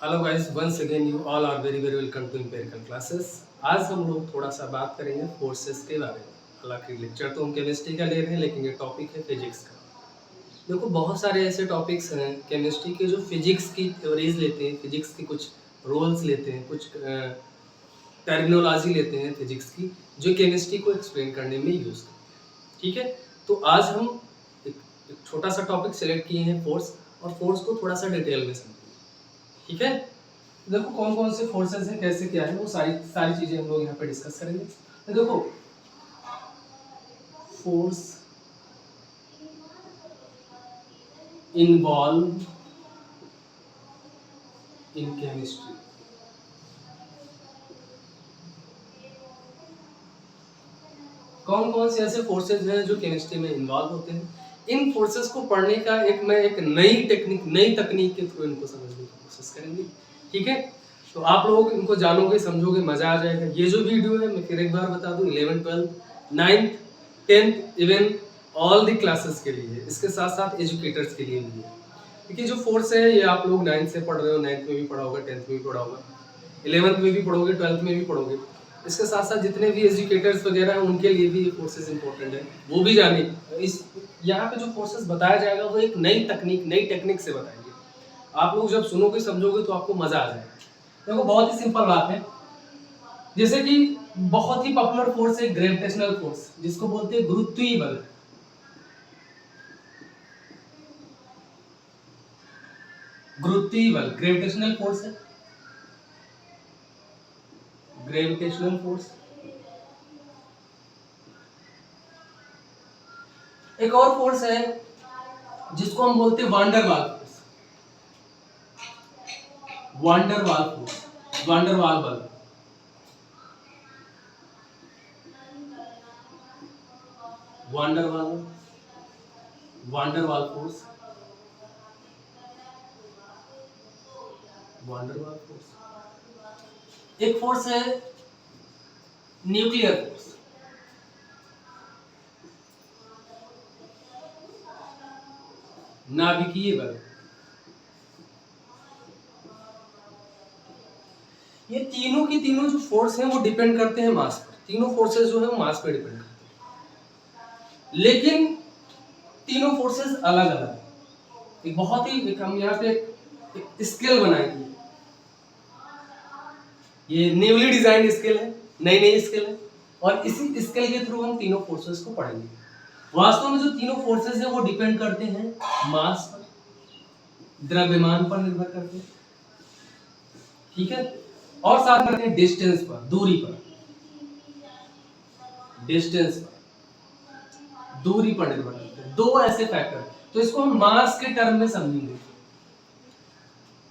Hello guys, once again you all are very very welcome to empirical classes. आज हम लोग थोड़ा सा बात करेंगे फोर्सेस के बारे में। हालांकि लेक्चर तो हम केमिस्ट्री का ले रहे हैं, लेकिन ये टॉपिक है फिजिक्स का। देखो, बहुत सारे ऐसे टॉपिक्स हैं केमिस्ट्री के जो फिजिक्स की थ्योरीज लेते हैं, फिजिक्स के कुछ रूल्स लेते हैं, कुछ टर्मिनोलॉजी लेते हैं फिजिक्स की, जो केमिस्ट्री को एक्सप्लेन करने में यूज़ करते हैं। ठीक है, तो आज हम एक छोटा सा टॉपिक सेलेक्ट किए हैं, फोर्स, और फोर्स को थोड़ा सा डिटेल में समझेंगे। ठीक है, देखो कौन कौन से फोर्सेस हैं, कैसे क्या है, वो सारी सारी चीजें हम लोग यहाँ पे डिस्कस करेंगे। तो देखो, फोर्स इन्वॉल्व इन केमिस्ट्री। कौन कौन से ऐसे फोर्सेस हैं जो केमिस्ट्री में इन्वॉल्व होते हैं। इन फोर्सेस को पढ़ने का एक नई टेक्निक, नई तकनीक के थ्रू इनको समझने की कोशिश करेंगे। ठीक है, तो आप लोग इनको जानोगे, समझोगे, मजा आ जाएगा। ये जो वीडियो है, मैं फिर एक बार बता दूं, 11th 12th 9th 10th even all the classes के लिए, इसके साथ साथ एजुकेटर्स के लिए भी है। क्योंकि जो फोर्स है ये आप लोग 9th से पढ़ रहे हो, 9th में भी पढ़ा होगा, 10th में भी पढ़ा होगा, 11th में भी पढ़ोगे, 12th में भी पढ़ोगे। इसके साथ साथ जितने भी एजुकेटर्स वगैरह हैं उनके लिए भी ये कोर्सेज इंपॉर्टेंट है, वो भी जाने। इस यहाँ पे जो कोर्सेज बताया जाएगा वो एक नई तकनीक, नई टेक्निक से बताएंगे। आप लोग जब सुनोगे, समझोगे, तो आपको मजा आ जाएगा। देखो, बहुत ही सिंपल बात है। जैसे कि बहुत ही पॉपुलर फोर्स है ग्रेविटेशनल फोर्स, जिसको बोलते हैं गुरुत्वीय बल। गुरुत्वीय बल ग्रेविटेशनल फोर्स है, ग्रेविटेशनल फोर्स। एक और फोर्स है जिसको हम बोलते हैं Van der Waals force, Van der Waals force, Van der Waals बल। Van der Waals, Van der Waals force, Van der Waals force. एक फोर्स है न्यूक्लियर फोर्स, नाभिकीय बल। ये तीनों की तीनों जो फोर्स हैं वो डिपेंड करते हैं मास पर। तीनों फोर्सेस जो है वो मास पर डिपेंड करते हैं, लेकिन तीनों फोर्सेस अलग अलग है। एक बहुत ही हम यहाँ पे एक स्केल बनाएंगे। ये न्यूली डिजाइंड स्केल है, नई नई स्केल है, और इसी स्केल के थ्रू हम तीनों फोर्सेस को पढ़ेंगे। वास्तव में जो तीनों फोर्सेस हैं वो डिपेंड करते हैं मास पर, द्रव्यमान पर निर्भर करते हैं। ठीक है, और साथ में डिस्टेंस पर, दूरी पर, डिस्टेंस पर, दूरी पर निर्भर करते हैं। दो ऐसे फैक्टर, तो इसको हम मास के टर्म में समझेंगे।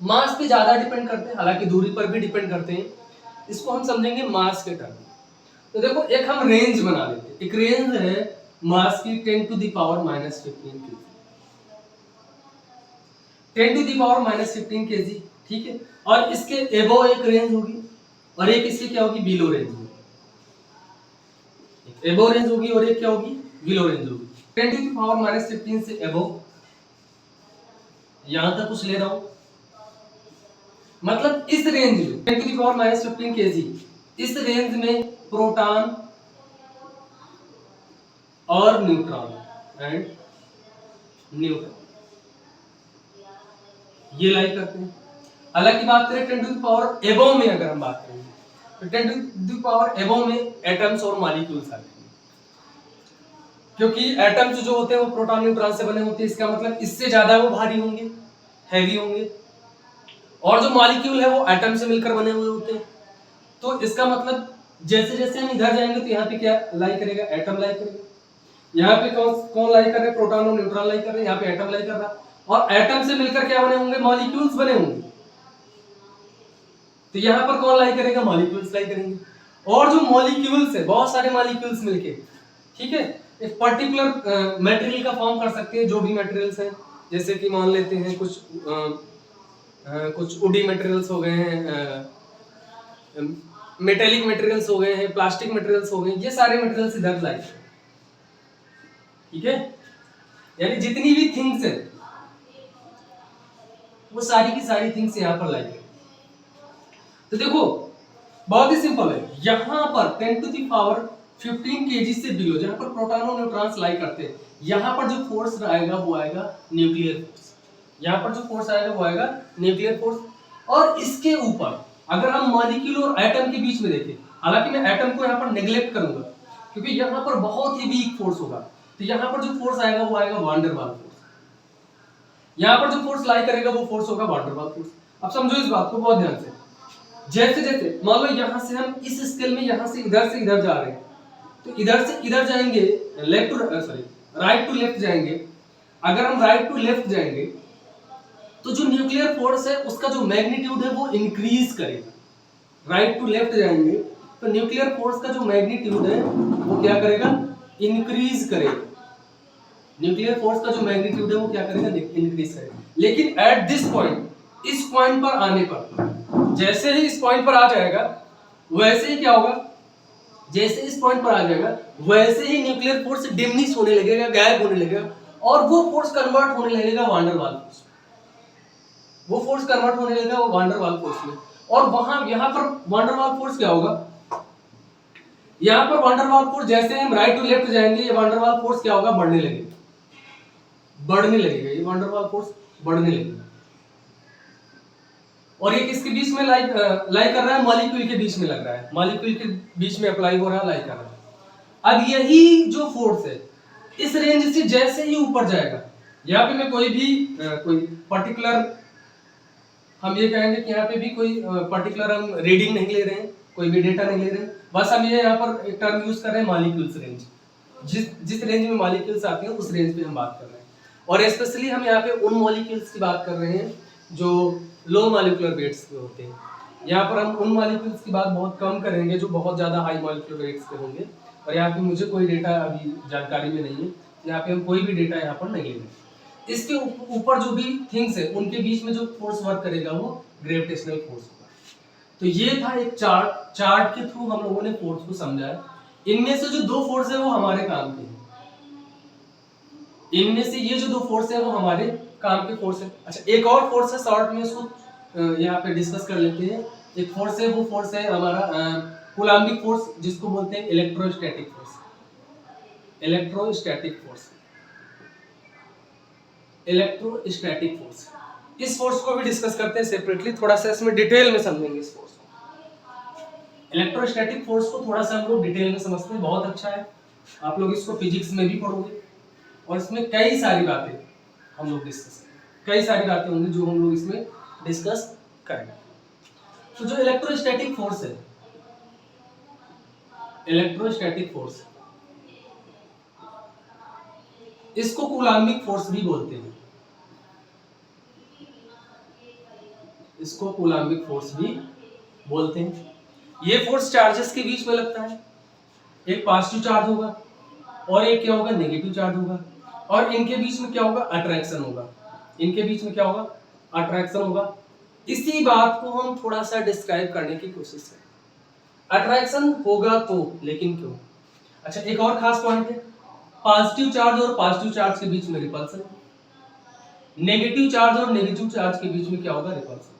मास पे ज्यादा डिपेंड करते हैं, हालांकि दूरी पर भी डिपेंड करते हैं। इसको हम समझेंगे मास के टर्म में। तो देखो, एक हम रेंज बना लेते हैं। एक रेंज है मास की 10 to the power -15 KG, 10 to the power -15 KG. ठीक है, और इसके एबो एक रेंज होगी, और एक इसके क्या होगी, बिलो रेंज होगी। एबो रेंज होगी और एक क्या होगी, बिलो रेंज होगी। 10 टू द पावर -15 से एबो, यहां तक कुछ ले रहा हूं, मतलब इस रेंज में 10 टू द पावर -15 केजी, इस रेंज में प्रोटॉन और न्यूट्रॉन एंड न्यूट्रॉन ये लाई करते हैं। हालांकि बात करें 10 टू द पावर एबो में, अगर हम बात करें तो 10 टू द पावर एबो में एटम्स और मॉलिक्यूल्स आते हैं, क्योंकि एटम्स जो होते हैं वो प्रोटॉन न्यूट्रॉन से बने होते हैं। इसका मतलब इससे ज्यादा वो भारी होंगे, हैवी होंगे, और जो मॉलिक्यूल है वो एटम से मिलकर बने हुए होते हैं। तो इसका मतलब जैसे जैसे हम इधर जाएंगे तो यहाँ पे क्या लाई करेगा, एटम लाई करेगा। यहाँ पे कौन कौन लाई कर रहे हैं, प्रोटॉन और न्यूट्रॉन लाई कर रहे हैं, यहाँ पे एटम लाई कर रहा है, और एटम से मिलकर क्या बने होंगे, मॉलिक्यूल्स बने होंगे। तो यहाँ पर कौन लाई करेगा, मॉलिक्यूल्स लाई करेंगे। और जो मॉलिक्यूल्स है, बहुत सारे मॉलिक्यूल्स मिलके, ठीक है, एक पर्टिकुलर मटेरियल का फॉर्म कर सकते हैं। जो भी मटेरियल्स हैं, जैसे कि मान लेते हैं कुछ वुडी मटेरियल्स हो गए हैं, मेटेलिक मटेरियल्स हो गए हैं, प्लास्टिक मटेरियल्स हो गए, ये सारे मटेरियल्स इधर लाई। ठीक है, यानी जितनी भी थिंग्स है वो सारी की सारी थिंग्स यहाँ पर लाई। तो देखो बहुत ही सिंपल है, यहाँ पर 10 टू द पावर 15 केजी से बिलो जहाँ पर प्रोटॉन और न्यूट्रॉन्स लाई करते हैं, यहाँ पर जो फोर्स आएगा वो आएगा न्यूक्लियर फोर्स। यहाँ पर जो फोर्स आएगा वो आएगा न्यूक्लियर फोर्स। और इसके ऊपर अगर हम मॉलिक्यूल और एटम के बीच में देखें, हालांकि मैं एटम को यहाँ पर नेग्लेक्ट करूंगा क्योंकि यहाँ पर बहुत ही वीक फोर्स होगा, तो यहाँ पर जो फोर्स आएगा वो आएगा वान डेर वाल फोर्स। यहाँ पर जो फोर्स लाई करेगा वो फोर्स होगा वान डेर वाल फोर्स। अब समझो इस बात को बहुत ध्यान से, जैसे जैसे मान लो यहाँ से हम इस स्केल में यहाँ से इधर जा रहे हैं, तो इधर से इधर जाएंगे, left to sorry right to left जाएंगे। अगर हम राइट टू लेफ्ट जाएंगे तो जो न्यूक्लियर फोर्स है उसका जो मैग्नीट्यूड है वो इंक्रीज करेगा। राइट टू लेफ्ट जाएंगे तो न्यूक्लियर फोर्स का जो मैग्नीट्यूड है वो क्या करेगा, इंक्रीज करेगा। न्यूक्लियर फोर्स का जो मैग्नीट्यूड है वो क्या करेगा, इंक्रीज करेगा। लेकिन एट दिस पॉइंट, इस पॉइंट पर आने पर, जैसे ही इस पॉइंट पर आ जाएगा वैसे ही क्या होगा, जैसे इस पॉइंट पर आ जाएगा वैसे ही न्यूक्लियर फोर्स डिमिनिश होने लगेगा, गायब होने लगेगा, और वो फोर्स कन्वर्ट होने लगेगा वान डेर वाल फोर्स। वो फोर्स कन्वर्ट होने लगेगा वो वान डेर वाल फोर्स में। और वहां यहाँ पर वान डेर वाल फोर्स क्या होगा, यहाँ पर वान डेर वाल फोर्स जैसे हम राइट टू लेफ्ट जाएंगे ये वान डेर वाल फोर्स क्या होगा, बढ़ने लगेगा, बढ़ने लगेगा, ये वान डेर वाल फोर्स बढ़ने लगेगा। और ये किसके बीच में लाई कर रहा है, मॉलिक्यूल के बीच में लग रहा है, मॉलिक्यूल के बीच में अप्लाई हो रहा है, लाई कर रहा है। अब यही जो फोर्स है इस रेंज से जैसे ही ऊपर जाएगा, यहाँ पे मैं कोई पर्टिकुलर, हम ये कहेंगे कि यहाँ पे भी कोई पर्टिकुलर हम रीडिंग नहीं ले रहे हैं, कोई भी डेटा नहीं ले रहे हैं, बस हम ये यहाँ पर एक टर्म यूज कर रहे हैं मॉलिक्यूल्स रेंज। जिस रेंज में मॉलिक्यूल्स आते हैं उस रेंज पे हम बात कर रहे हैं। और स्पेशली हम यहाँ पे उन मॉलिक्यूल्स की बात कर रहे हैं जो लो मॉलिक्यूलर वेट्स पे होते हैं। यहाँ पर हम उन मॉलिक्यूल्स की बात बहुत कम करेंगे जो बहुत ज़्यादा हाई मॉलिक्यूलर वेट्स पे होंगे। और यहाँ पे मुझे कोई डेटा अभी जानकारी में नहीं है, यहाँ पे हम कोई भी डेटा यहाँ पर नहीं लेंगे। इसके ऊपर जो भी थिंग्स है उनके बीच में जो फोर्स वर्क करेगा वो ग्रेविटेशनल फोर्स होगा। तो ये था एक चार्ट के थ्रू हम लोगों ने फोर्स को समझाया। इनमें से जो दो फोर्स है वो हमारे काम के हैं, इनमें से ये जो दो फोर्स है वो हमारे काम के फोर्स है। अच्छा, एक और फोर्स है, शॉर्ट में इसको यहाँ पे डिस्कस कर लेते हैं। एक फोर्स है, वो फोर्स है हमारा कूलाम्बिक फोर्स, जिसको बोलते हैं electrostatic force. Electrostatic force, electrostatic force, इस फोर्स को भी डिस्कस करते हैं सेपरेटली, थोड़ा सा इसमें डिटेल में समझेंगे इस फोर्स को। इलेक्ट्रोस्टैटिक फोर्स को थोड़ा सा हम लोग डिटेल में समझते हैं, बहुत अच्छा है, आप लोग इसको फिजिक्स में भी पढ़ोगे और इसमें कई सारी बातें हम लोग डिस्कस करेंगे, कई सारी बातें होंगी जो हम लोग इसमें डिस्कस करेंगे। तो जो इलेक्ट्रोस्टैटिक फोर्स है, इलेक्ट्रोस्टैटिक फोर्स, इसको कूलाम्बिक फोर्स भी बोलते हैं, इसको कूलाम्बिक फोर्स भी बोलते हैं। ये फोर्स चार्जेस के बीच में लगता है, एक पॉजिटिव चार्ज होगा और एक क्या होगा, नेगेटिव चार्ज होगा, और इनके बीच में क्या होगा, अट्रैक्शन होगा, इनके बीच में क्या होगा, अट्रैक्शन होगा। इसी बात को हम थोड़ा सा डिस्क्राइब करने की कोशिश करें। अट्रैक्शन होगा तो, लेकिन क्यों? अच्छा, एक और खास पॉइंट है, पॉजिटिव चार्ज और पॉजिटिव चार्ज के बीच में रिपल्सन, नेगेटिव चार्ज और नेगेटिव चार्ज के बीच में क्या होगा, रिपल्सन।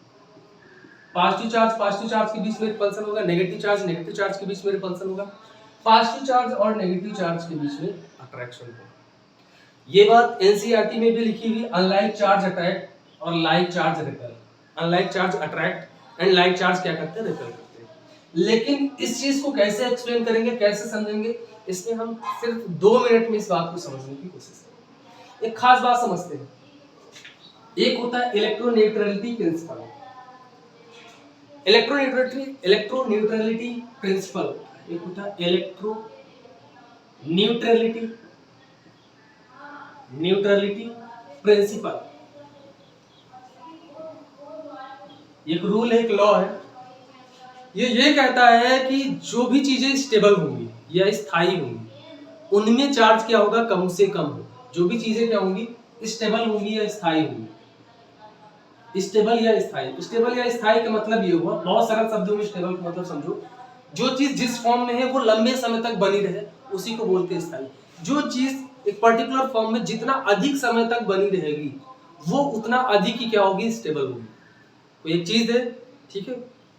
पॉजिटिव चार्ज के बीच में रिपल्सन होगा, नेगेटिव चार्ज के बीच में रिपल्सन होगा, पॉजिटिव चार्ज और नेगेटिव चार्ज के बीच में अट्रैक्शन होगा। ये बात एनसीईआरटी में भी लिखी हुई, अनलाइक चार्ज अट्रैक्ट और like charge repel, unlike charge attract and like charge क्या करते हैं, रिपेल करते हैं। लेकिन इस चीज को कैसे एक्सप्लेन करेंगे, कैसे समझेंगे, इसमें हम सिर्फ 2 मिनट में इस बात को समझने की कोशिश करेंगे। एक खास बात समझते हैं, एक होता है इलेक्ट्रोन्यूट्रलिटी प्रिंसिपल। इलेक्ट्रोन्यूट्रलिटी प्रिंसिपल, एक होता है इलेक्ट्रोन्यूट्रलिटी प्रिंसिपल। एक रूल है, एक लॉ है, ये कहता है कि जो भी चीजें स्टेबल होंगी या स्थायी होंगी उनमें चार्ज क्या होगा, कम से कम हो। जो भी चीजें क्या होंगी, स्टेबल होंगी या स्थायी होंगी। स्टेबल या स्थायी का मतलब ये हुआ, बहुत सरल शब्दों में स्टेबल का मतलब समझो, जो चीज जिस फॉर्म में है वो लंबे समय तक बनी रहे उसी को बोलते हैं स्थायी। जो चीज एक पर्टिकुलर फॉर्म में जितना अधिक समय तक बनी रहेगी वो उतना अधिक ही क्या होगी, स्टेबल होगी। कोई एक चीज है, ठीक है,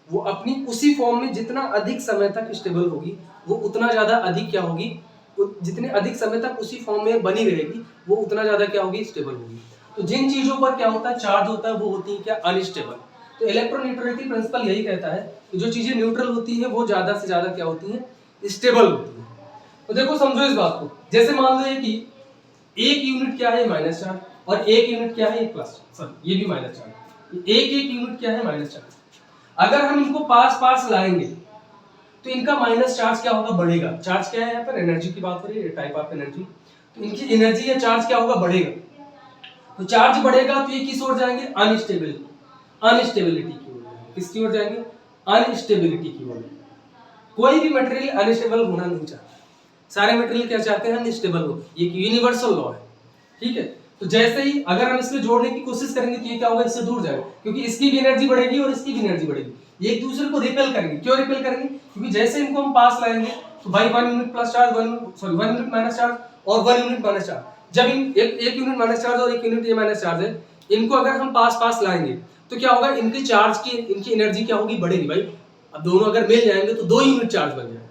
वो अपनी उसी फॉर्म में जितना अधिक समय तक स्टेबल होगी, वो उतना ज़्यादा अधिक क्या होगी, जितने अधिक समय तक उसी फॉर्म में बनी रहेगी, वो उतना ज़्यादा क्या होगी, स्टेबल होगी। तो जिन चीज़ों पर क्या होता है, चार्ज होता है, वो होती है क्या, अनस्टेबल। तो इलेक्ट्रोन्यूट्रलिटी प्रिंसिपल यही कहता है कि जो चीज़ें न्यूट्रल होती हैं वो ज़्यादा से ज़्यादा क्या होती हैं, स्टेबल होती हैं। तो देखो समझो इस बात को, जैसे मान लो ये कि एक यूनिट क्या है, माइनस चार्ज, और एक यूनिट क्या है, प्लस, सॉरी ये भी माइनस चार्ज, एक एक यूनिट क्या है, माइनस चार्ज। अगर हम इनको पास पास लाएंगे तो इनका माइनस चार्ज क्या होगा, बढ़ेगा। चार्ज क्या है, यहाँ पर एनर्जी की बात हो रही है, टाइप ऑफ एनर्जी। तो इनकी एनर्जी या चार्ज क्या होगा, बढ़ेगा। तो चार्ज बढ़ेगा तो ये किस ओर जाएंगे, अनस्टेबिलिटी, अनस्टेबिलिटी की ओर जाएंगे। किसकी ओर जाएंगे, अनस्टेबिलिटी की ओर। कोई भी मटेरियल अनस्टेबल होना नहीं चाहता, सारे मटेरियल क्या चाहते हैं, अनस्टेबल हो। ये यूनिवर्सल लॉ है, ठीक है। तो जैसे ही अगर हम इसमें जोड़ने की कोशिश करेंगे तो ये क्या होगा, इससे दूर जाएगा, क्योंकि इसकी भी एनर्जी बढ़ेगी और इसकी भी एनर्जी बढ़ेगी। ये एक दूसरे को रिपेल करेंगे। क्यों रिपेल करेंगे, क्योंकि जैसे इनको हम पास लाएंगे तो भाई 1 unit plus charge, 1 unit minus charge और 1 यूनिट माइनस चार्ज। जब इन एक यूनिट माइनस चार्ज और 1 यूनिट ये माइनस चार्ज है, इनको अगर हम पास पास लाएंगे तो क्या होगा, इनकी चार्ज की, इनकी एनर्जी क्या होगी, बढ़ेगी भाई। अब दोनों अगर मिल जाएंगे तो 2 यूनिट चार्ज बन जाएगा।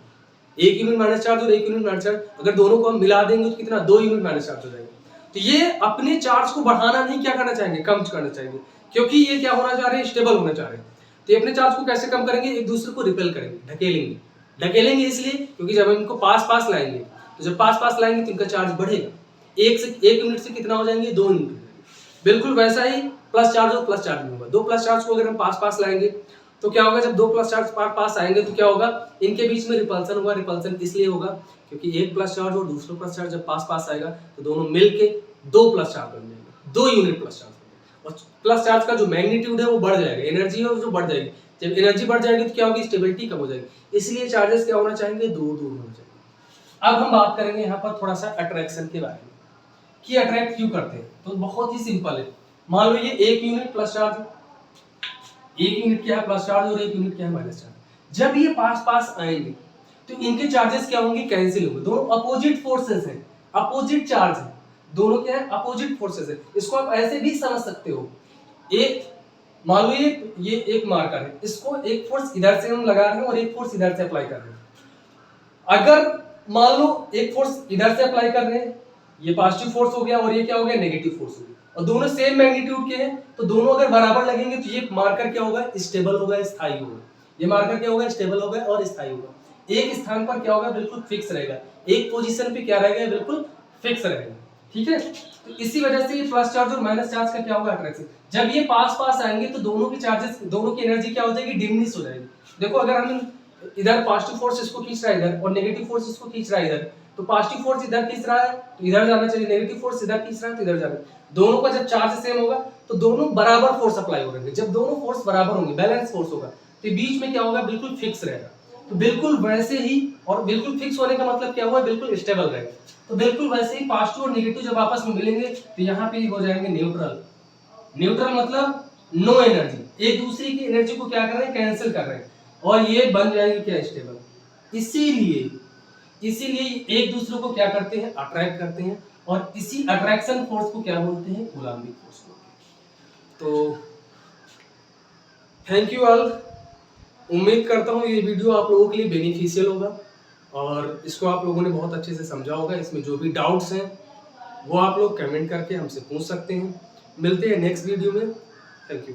1 यूनिट माइनस चार्ज और 1 यूनिट माइनस चार्ज, अगर दोनों को हम मिला देंगे तो कितना, 2 यूनिट माइनस चार्ज हो जाएगा। तो ये अपने चार्ज को बढ़ाना नहीं, क्या करना चाहेंगे, कम करना चाहेंगे, क्योंकि ये क्या होना चाह रहे हैं, स्टेबल होना चाह रहे हैं। तो ये अपने चार्ज को कैसे कम करेंगे, एक दूसरे को रिपेल करेंगे, ढकेलेंगे। ढकेलेंगे इसलिए क्योंकि जब हम इनको पास पास लाएंगे, तो जब पास पास लाएंगे तो इनका चार्ज बढ़ेगा। 1 यूनिट से कितना हो जाएंगे, 2 यूनिट। बिल्कुल वैसा ही प्लस चार्ज और प्लस चार्ज में होगा। 2 प्लस चार्ज को अगर हम पास पास लाएंगे तो क्या होगा, जब 2 प्लस चार्ज पास आएंगे तो क्या होगा, इनके बीच में रिपल्सन होगा। रिपल्सन इसलिए होगा क्योंकि एक प्लस चार्ज और दूसरा प्लस चार्ज जब पास पास आएगा तो दोनों मिलके 2 प्लस चार्ज बन जाएंगे, 2 यूनिट प्लस चार्ज। और प्लस चार्ज का जो मैग्नीट्यूड है वो बढ़ जाएगा, एनर्जी है जो बढ़ जाएगी। जब एनर्जी बढ़ जाएगी तो क्या होगी, स्टेबिलिटी कम हो जाएगी। इसलिए चार्जेस क्या होना चाहेंगे, दूर दूर होना चाहिए। अब हम बात करेंगे यहाँ पर थोड़ा सा अट्रैक्शन के बारे में, कि अट्रैक्ट क्यों करते हैं। तो बहुत ही सिंपल है। मान लो ये 1 यूनिट प्लस चार्ज, 1 यूनिट क्या है प्लस चार्ज और 1 यूनिट क्या है माइनस चार्ज। जब ये पास पास आएंगे तो इनके चार्जेस क्या होंगे, कैंसिल होंगे। दोनों अपोजिट फोर्सेस हैं, अपोजिट चार्ज है, दोनों क्या है, अपोजिट फोर्सेस है। इसको आप ऐसे भी समझ सकते हो, एक मान लो ये एक मार्कर है, इसको एक फोर्स इधर से हम लगा रहे हैं और एक फोर्स इधर से अप्लाई कर रहे हैं। अगर मान लो एक फोर्स इधर से अप्लाई कर रहे हैं, ये पॉजिटिव फोर्स हो गया और ये क्या हो गया, नेगेटिव फोर्स हो गया, और दोनों सेम मैग्नीट्यूड के हैं, तो दोनों अगर बराबर लगेंगे तो ये मार्कर क्या होगा, स्टेबल होगा, स्थायी होगा। ये मार्कर क्या होगा, स्टेबल होगा और स्थायी होगा। एक स्थान पर क्या होगा, बिल्कुल फिक्स रहेगा। एक पोजीशन पे क्या रहेगा, बिल्कुल फिक्स रहेगा, ठीक है। तो इसी वजह से ये प्लस चार्ज और माइनस चार्ज का क्या होगा, अट्रैक्शन। जब ये पास पास आएंगे तो दोनों की चार्जेस, दोनों की एनर्जी क्या हो जाएगी, डिमिनिश हो जाएगी। देखो अगर हम इधर पॉजिटिव फोर्स इसको खींच रहा है इधर और नेगेटिव फोर्स इसको खींच रहा है इधर, तो पॉजिटिव फोर्स इधर खींच रहा है तो इधर जाना चाहिए, नेगेटिव फोर्स इधर खींच रहा है तो इधर जाना चाहिए। दोनों का जब चार्ज सेम होगा तो दोनों बराबर फोर्स अप्लाई हो रहेंगे। जब दोनों फोर्स बराबर होंगे, बैलेंस फोर्स होगा, तो बीच में क्या होगा, बिल्कुल फिक्स रहेगा। तो बिल्कुल वैसे ही, और बिल्कुल फिक्स होने का मतलब क्या हुआ, बिल्कुल स्टेबल रहेगा। तो बिल्कुल वैसे ही पॉजिटिव और नेगेटिव जब आपस में मिलेंगे तो यहाँ पे हो जाएंगे न्यूट्रल। न्यूट्रल मतलब नो एनर्जी, एक दूसरे की एनर्जी को क्या कर रहे हैं, कैंसिल कर रहे हैं, और ये बन जाएंगे क्या, स्टेबल। इसीलिए एक दूसरे को क्या करते हैं, अट्रैक्ट करते हैं, और इसी अट्रैक्शन फोर्स को क्या बोलते हैं, कूलम्बिक फोर्स बोलते हैं। तो थैंक यू ऑल। उम्मीद करता हूँ ये वीडियो आप लोगों के लिए बेनिफिशियल होगा और इसको आप लोगों ने बहुत अच्छे से समझा होगा। इसमें जो भी डाउट्स हैं वो आप लोग कमेंट करके हमसे पूछ सकते हैं। मिलते हैं नेक्स्ट वीडियो में। Thank you.